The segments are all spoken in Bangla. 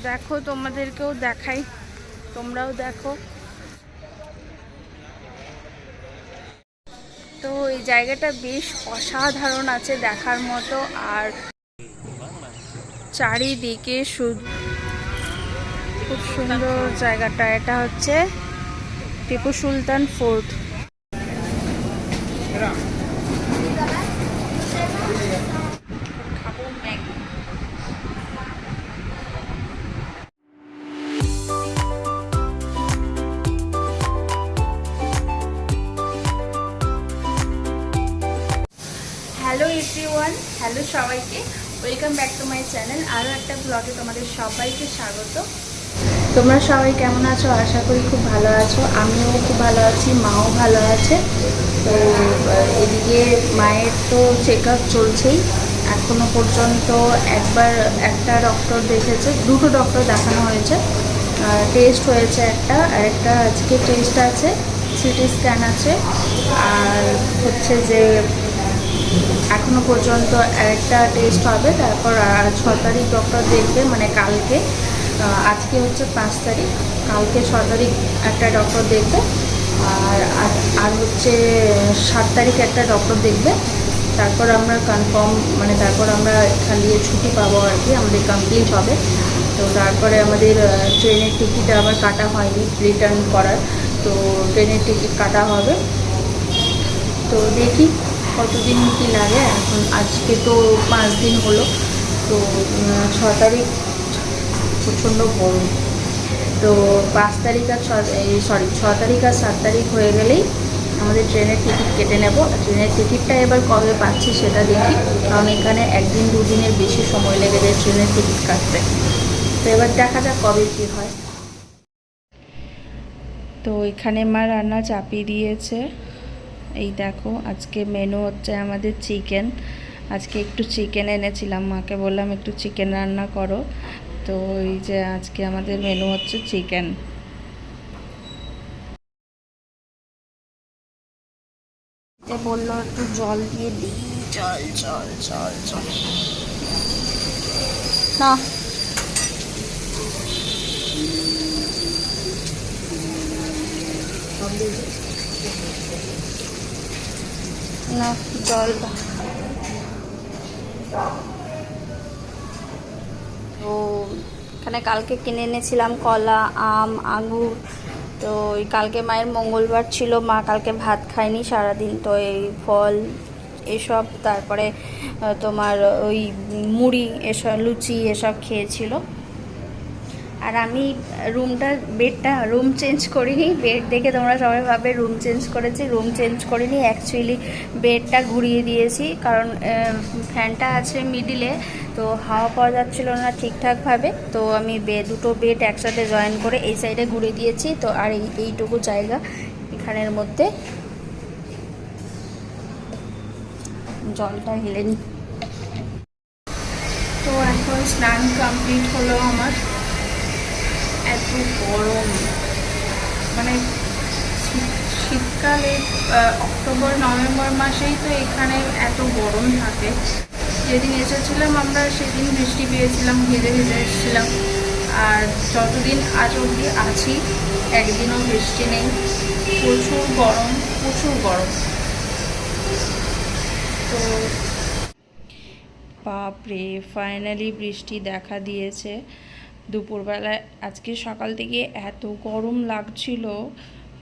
দেখো তোমাদেরকেও দেখাই, তোমরাও দেখো। তো এই জায়গাটা বেশ অসাধারণ আছে দেখার মতো, আর চারিদিকে শুধু খুব সুন্দর জায়গাটা। এটা হচ্ছে Tipu Sultan fort. Hello everyone, hello সবাইকে, welcome back to my channel. আরও একটা ব্লগে তোমাদের সবাইকে স্বাগত। তোমরা সবাই কেমন আছো? আশা করি খুব ভালো আছো। আমিও খুব ভালো আছি, মাও ভালো আছে। তো এদিকে মায়ের তো চেক আপ চলছেই, এখনও পর্যন্ত একটা ডক্টর দেখেছে, দুটো ডক্টর দেখানো হয়েছে, টেস্ট হয়েছে একটা, আর একটা আজকে টেস্ট আছে, সিটি স্ক্যান আছে, আর হচ্ছে যে এখনো পর্যন্ত একটা টেস্ট হবে। তারপর 6 তারিখ ডক্টর দেখবে, মানে কালকে। আজকে হচ্ছে 5 তারিখ, কালকে 6 তারিখ একটা ডক্টর দেখবে, আর হচ্ছে 7 তারিখ একটা ডক্টর দেখবে। তারপর আমরা কনফার্ম, মানে তারপর আমরা এখান দিয়ে ছুটি পাবো আর কি, আমাদের কমপ্লিট হবে। তো তারপরে আমাদের ট্রেনের টিকিট আবার কাটা হয়নি রিটার্ন করার, তো ট্রেনের টিকিট কাটা হবে। তো দেখি কতদিন কি লাগে। এখন আজকে তো 5 দিন হলো, তো 6 তারিখ প্রচণ্ড গরম। তো 5 তারিখ আর 6 তারিখ আর 7 তারিখ হয়ে গেলেই আমাদের ট্রেনের টিকিট কেটে নেব। ট্রেনের টিকিটটা এবার কবে পাচ্ছি সেটা দেখি, কারণ এখানে 1-2 দিনের বেশি সময় লেগে যায় ট্রেনের টিকিট কাটতে। তো এবার দেখা যাক কবে কী হয়। তো এখানে মা রান্না চাপিয়ে দিয়েছে। এই দেখো, আজকে মেনু হচ্ছে আমাদের চিকেন। আজকে একটু চিকেন এনেছিলাম, মাকে বললাম একটু চিকেন রান্না করো। তো এই যে আজকে আমাদের মেনু হচ্ছে চিকেন। বললো একটু জল দিয়ে দিই, জল জল জল জল না, না জল। তো এখানে কালকে কিনে এনেছিলাম কলা, আম, আঙুর। তো ওই কালকে মায়ের মঙ্গলবার ছিল, মা কালকে ভাত খায়নি সারাদিন, তো এই ফল এসব, তারপরে তোমার ওই মুড়ি এসব, লুচি এসব খেয়েছিল। আর আমি রুম চেঞ্জ করিনি। বেড দেখে তোমরা সবাই ভাবে রুম চেঞ্জ করেছি, রুম চেঞ্জ করিনি। অ্যাকচুয়ালি বেডটা ঘুরিয়ে দিয়েছি, কারণ ফ্যানটা আছে মিডিলে, তো হাওয়া পাওয়া যাচ্ছিলো না ঠিকঠাকভাবে। তো আমি দুটো বেড একসাথে জয়েন করে এই সাইডে ঘুরিয়ে দিয়েছি। তো আর এইটুকু জায়গা এখানের মধ্যে জলটা হেলেনি। তো এখন স্নান কমপ্লিট হলো আমার। এত গরম, মানে শীতকালে অক্টোবর নভেম্বর মাসেই তো এখানে এত গরম থাকে। যেদিন এসেছিলাম আমরা সেদিন বৃষ্টি পেয়েছিলাম, ভিজে ভিজে এসেছিলাম। আর যতদিন আজ অবধি আছি একদিনও বৃষ্টি নেই, প্রচুর গরম, প্রচুর গরম। তো বাপরে, ফাইনালি বৃষ্টি দেখা দিয়েছে দুপুরবেলায়। আজকে সকাল থেকে এত গরম লাগছিল,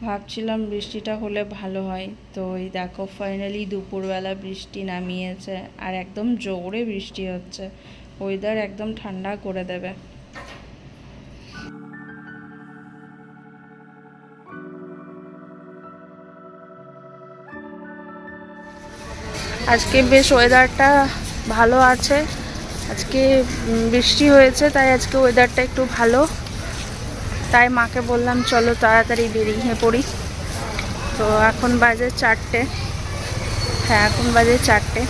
ভাবছিলাম বৃষ্টিটা হলে ভালো হয়। তো এই দেখো ফাইনালি দুপুরবেলা বৃষ্টি নামিয়েছে, আর একদম জোরে বৃষ্টি হচ্ছে। ওয়েদার একদম ঠান্ডা করে দেবে। আজকে বেশ ওয়েদারটা ভালো আছে, আজকে বৃষ্টি হয়েছে, তাই আজকে ওয়েদারটা একটু ভালো। তাই মাকে বললাম চলো তাড়াতাড়ি বেরিয়ে পড়ি। তো এখন বাজে 4টে, হ্যাঁ এখন বাজে 4টে।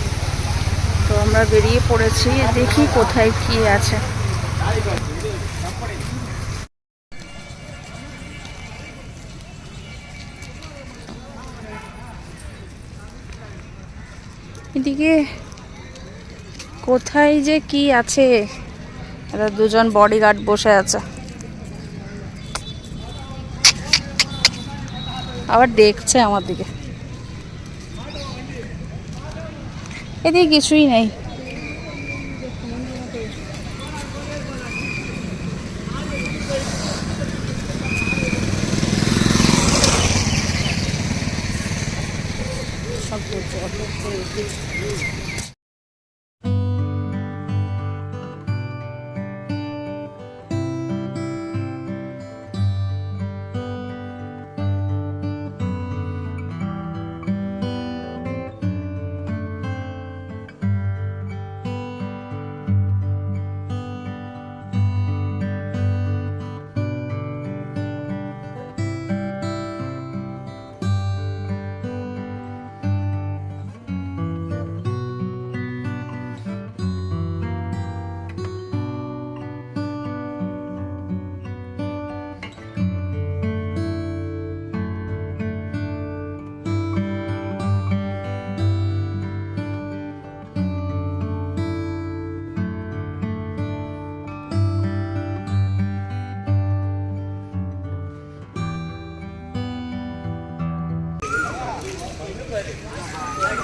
তো আমরা বেরিয়ে পড়েছি, দেখি কোথায় কি আছে। এদিকে কোথায় যে কি আছে, এরা দুজন বডিগার্ড বসে আছে, আবার দেখছে আমার দিকে। এদিকে কিছুই নেই।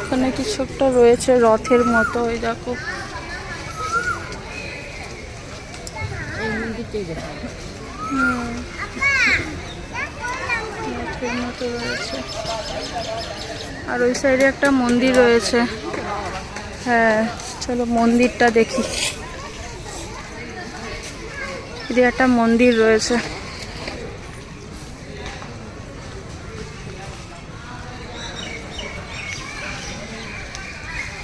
এখানে কিছু একটা রয়েছে রথের মতো, ওই দেখো। রথের মতো রয়েছে, আর ওই সাইডে একটা মন্দির রয়েছে। হ্যাঁ, চলো মন্দিরটা দেখি। এদিকে একটা মন্দির রয়েছে।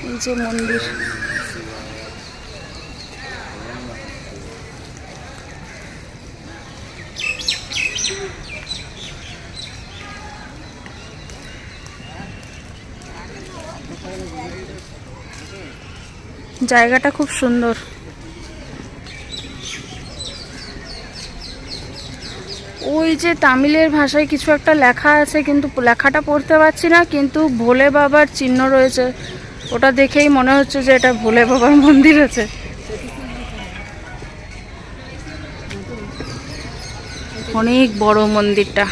এই যে মন্দির, জায়গাটা খুব সুন্দর। ওই যে তামিলের ভাষায় কিছু একটা লেখা আছে, কিন্তু লেখাটা পড়তে পারছি না, কিন্তু ভোলে বাবার চিহ্ন রয়েছে। ওটা দেখেই মনে হচ্ছে যে এটা ভোলে বাবার মন্দির আছে। অনেক বড় মন্দিরটা।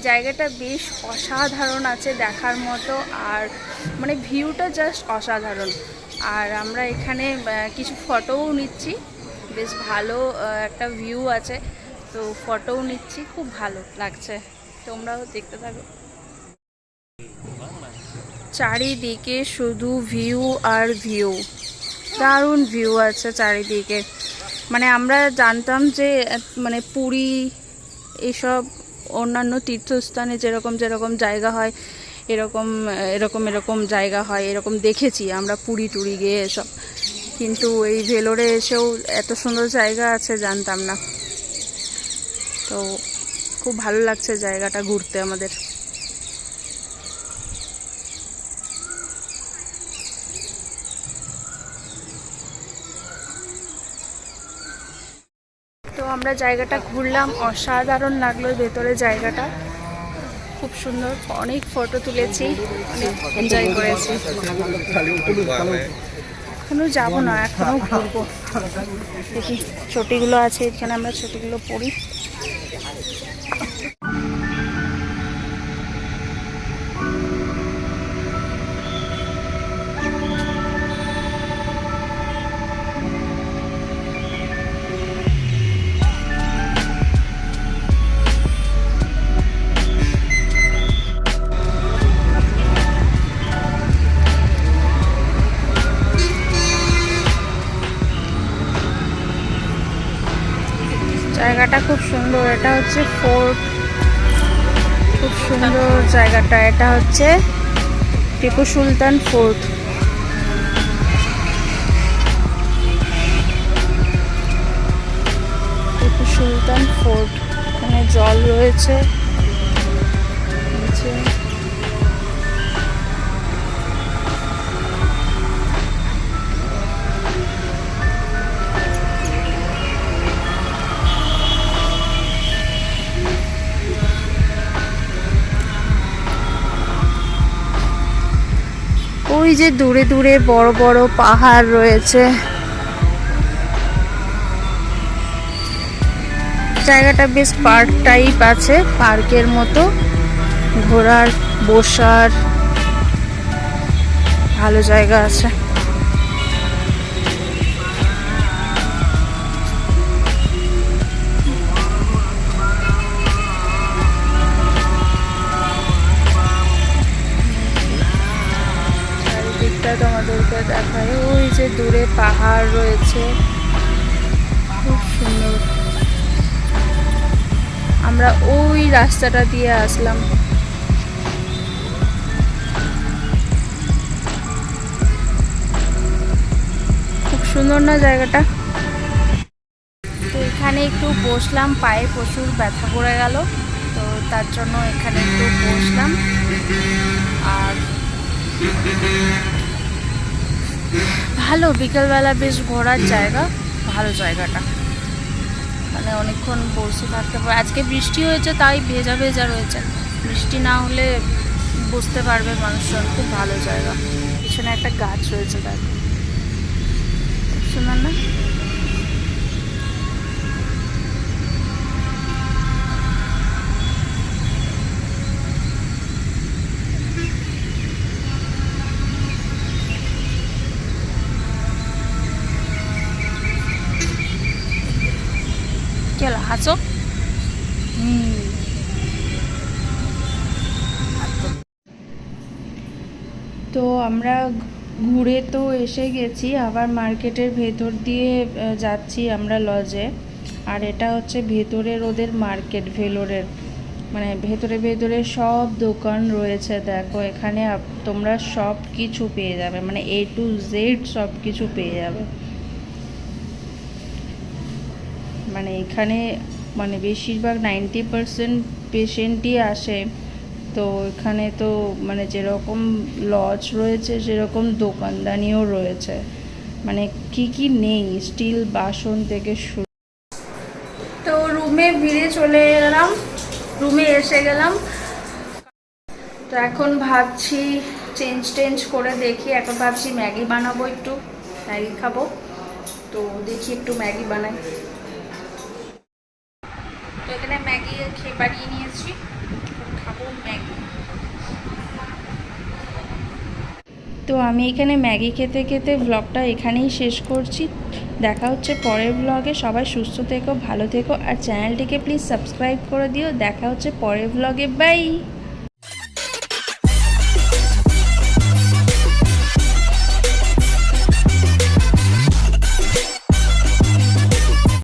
জায়গাটা বেশ অসাধারণ আছে দেখার মতো, আর মানে ভিউটা জাস্ট অসাধারণ। আর আমরা এখানে কিছু ফটোও নিচ্ছি, বেশ ভালো একটা ভিউ আছে, তো ফটোও নিচ্ছি, খুব ভালো লাগছে। তোমরাও দেখতে থাকো। চারিদিকে শুধু ভিউ আর ভিউ, দারুণ ভিউ আছে চারিদিকে। মানে আমরা জানতাম যে মানে পুরী এইসব অন্যান্য তীর্থস্থানে যেরকম যেরকম জায়গা হয়, এরকম এরকম এরকম জায়গা হয়, এরকম দেখেছি আমরা পুরী টুরি গিয়ে এসব, কিন্তু এই ভেলোরে এসেও এত সুন্দর জায়গা আছে জানতাম না। তো খুব ভালো লাগছে জায়গাটা ঘুরতে আমাদের। তো আমরা জায়গাটা ঘুরলাম, অসাধারণ লাগলো ভেতরে জায়গাটা, খুব সুন্দর। অনেক ফটো তুলেছি, অনেক এনজয় করেছি। এখনো যাবো না, এখনো ঘুরবো। দেখি চটিগুলো আছে এখানে, আমরা চটিগুলো পরি। জায়গাটা খুব সুন্দর, এটা হচ্ছে ফোর্ট, খুব সুন্দর জায়গাটা। এটা হচ্ছে Tipu Sultan fort. Western fort, এখানে জল রয়েছে নিচে। ওই যে দূরে দূরে বড় বড় পাহাড় রয়েছে। জায়গাটা বেশ পার্ক টাইপ আছে, পার্কের মতো, ঘোরার বসার ভালো জায়গা আছে। চারিদিকটা তোমাদেরকে দেখায়, ওই যে দূরে পাহাড় রয়েছে, খুব সুন্দর। আমরা ওই রাস্তাটা দিয়ে আসলাম। খুব সুন্দর না জায়গাটা? তো এখানে একটু বসলাম, পায়ে প্রচুর ব্যথা করে গেল, তো তার জন্য এখানে একটু বসলাম। আর ভালো, বিকেলবেলা বেশ ঘোরার জায়গা, ভালো জায়গাটা, মানে অনেকক্ষণ বসে থাকতে পারে। আজকে বৃষ্টি হয়েছে তাই ভেজা ভেজা রয়েছে, বৃষ্টি না হলে বুঝতে পারবে মানুষজন। খুব ভালো জায়গা। পিছনে একটা গাছ রয়েছে, দেখো, খুব সুন্দর না? কি হলো, হাসো? তো আমরা ঘুরে তো এসে গেছি, আবার মার্কেটের ভেতর দিয়ে যাচ্ছি আমরা লজে। আর এটা হচ্ছে ভেতরের ওদের মার্কেট, ভেলোরের, মানে ভেতরে ভেতরে সব দোকান রয়েছে। দেখো এখানে তোমরা সব কিছু পেয়ে যাবে, মানে A to Z সব কিছু পেয়ে যাবে। মানে এখানে মানে বেশিরভাগ 90% পেশেন্টই আসে। তো এখানে তো মানে যেরকম লজ রয়েছে সেরকম দোকানদানিও রয়েছে, মানে কি কি নেই, স্টিল বাসন থেকে শুরু। তো রুমে ফিরে চলে এলাম, রুমে এসে গেলাম। তো এখন ভাবছি চেঞ্জ করে দেখি, এখন ভাবছি ম্যাগি বানাবো, একটু ম্যাগি খাবো। তো দেখি একটু ম্যাগি বানাই। তো এখানে ম্যাগি খেয়ে বানিয়ে নিয়েছি, খাবো ম্যাগি। তো আমি এখানে ম্যাগি খেতে খেতে ব্লগটা এখানেই শেষ করছি। দেখা হচ্ছে পরের ব্লগে। সবাই সুস্থ থেকো, ভালো থেকো, আর চ্যানেলটিকে প্লিজ সাবস্ক্রাইব করে দিও। দেখা হচ্ছে পরের ব্লগে, বাই।